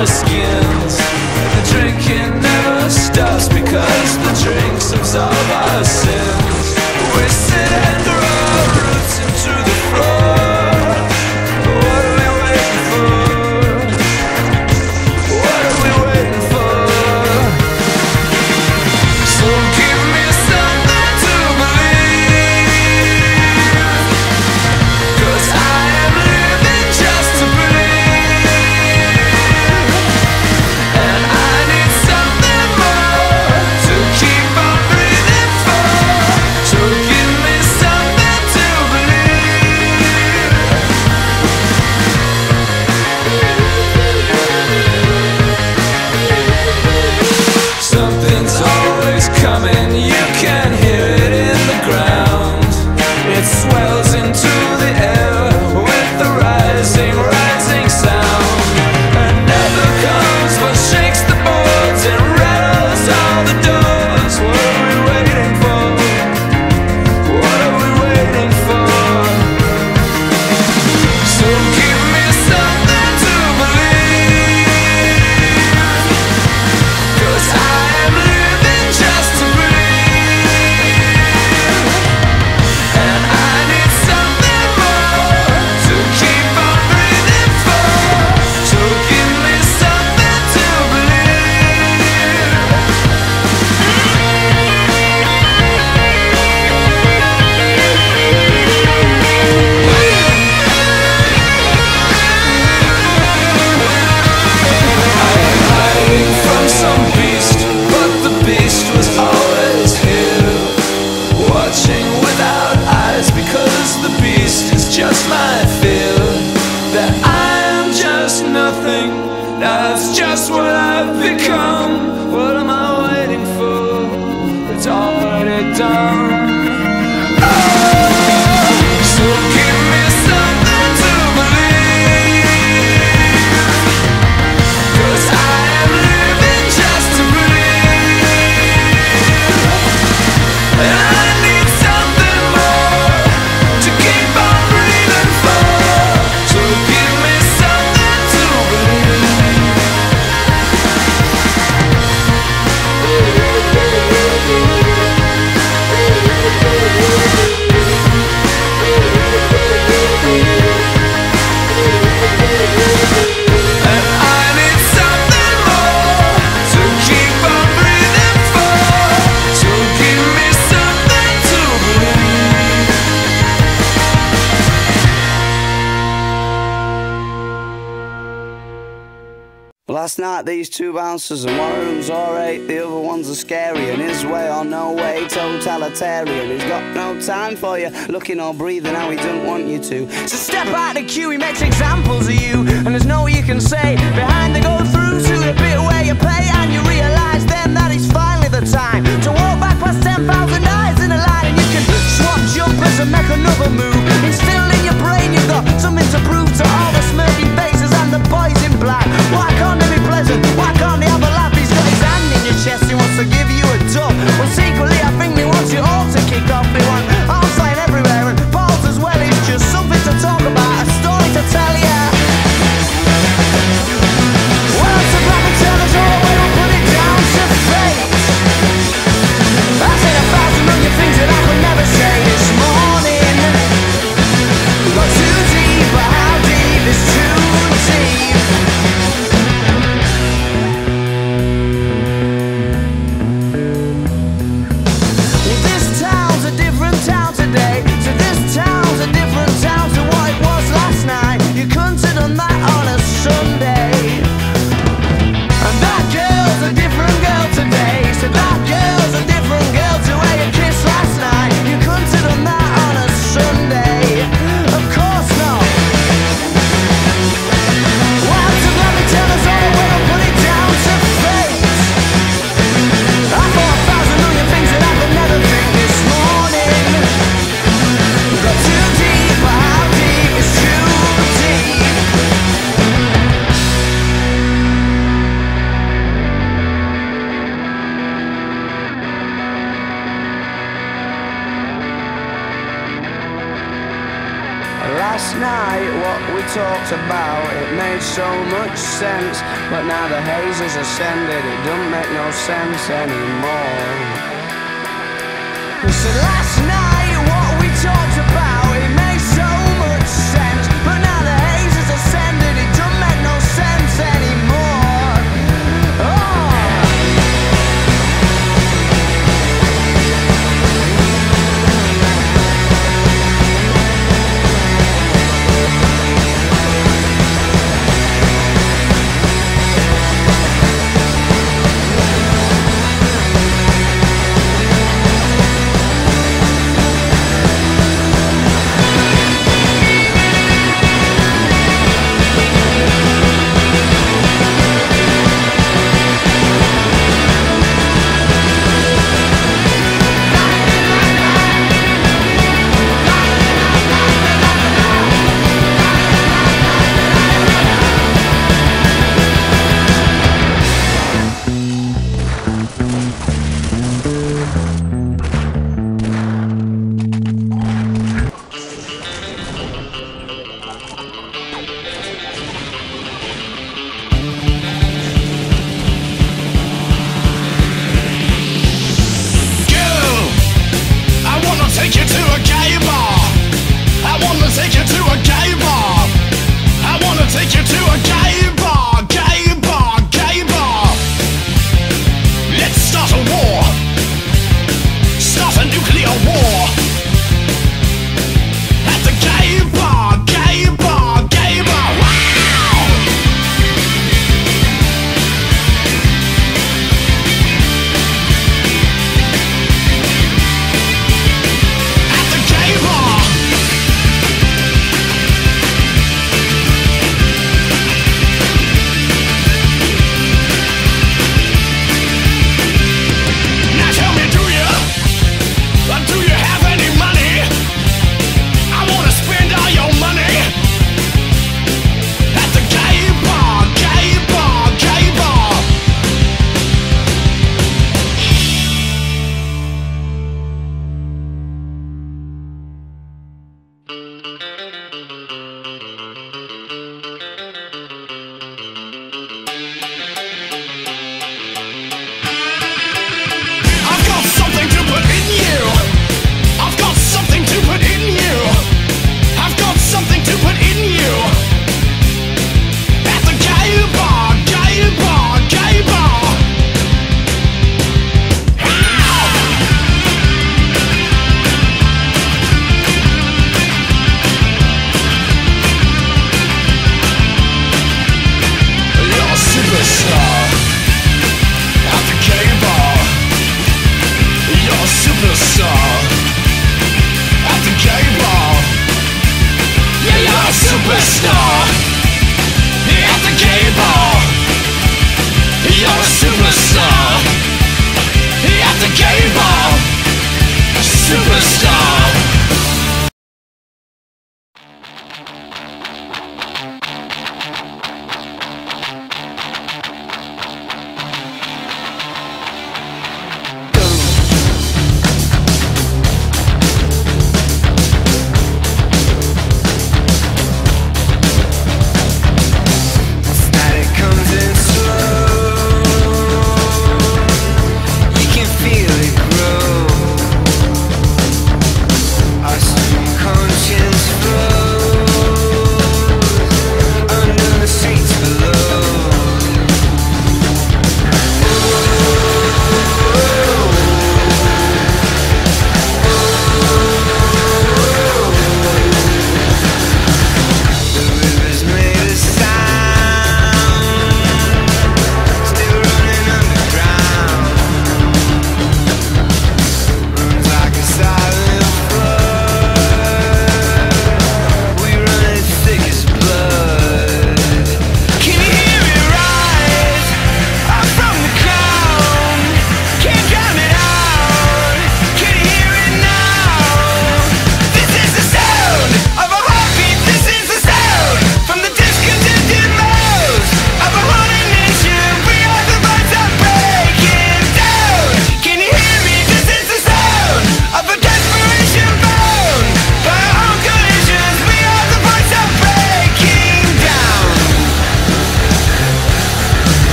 our skins. The drinking never stops because the drinks absolve our sins. We sit and grow our roots into the floor. What are we waiting for? What are we waiting for? So give me something to believe, 'cause I am living just to believe, and I need something more to keep on breathing for. So give me something to believe. Something's always coming, you can hear it in the ground. It swells into the air with the rising sound. Another comes what shakes the boards and rattles all the doors. What are we waiting for? What are we waiting for? So give me something to believe, 'cause I am living just to breathe, and I need something more to keep on breathing for. So give me something to believe. Hiding from some beast, but the beast was always here, watching without eyes, because the beast is just my fear. That I am just nothing, that's just what I've become. What am I waiting for? It's already done. So give me something to believe, 'cause I am living just to breathe, and I need something more to keep on breathing for. So give me something to believe. And I need something more to keep on breathing for. So give me something to believe. Last night these two bouncers, and one of them's alright, the other one's a scary, and his way or no way, totalitarian. He's got no time for you, looking or breathing how he don't want you to. So step out the queue, he makes examples of you, and there's no you can say behind the go through to the bit where you pay, and you realise then that it's finally the time to walk back past 10,000 eyes in a line, and you can swap jumpers and make another move. Instilled in your brain, you've got something to prove to all the smirking faces and the boys in black. Why can't they be pleasant? Why can't they have a laugh? He's got his hand in your chest, he wants to give you a dub. Well, secretly I think he wants you all to kick off. They want arms flying everywhere, and balls as well. It's just something to talk about, a story to tell ya. talked about, it made so much sense. But now the haze has ascended, it don't make no sense anymore. So last night what we talked about, it made so much sense. But now the haze has ascended, it don't make no sense anymore. Oh.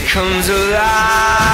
comes alive.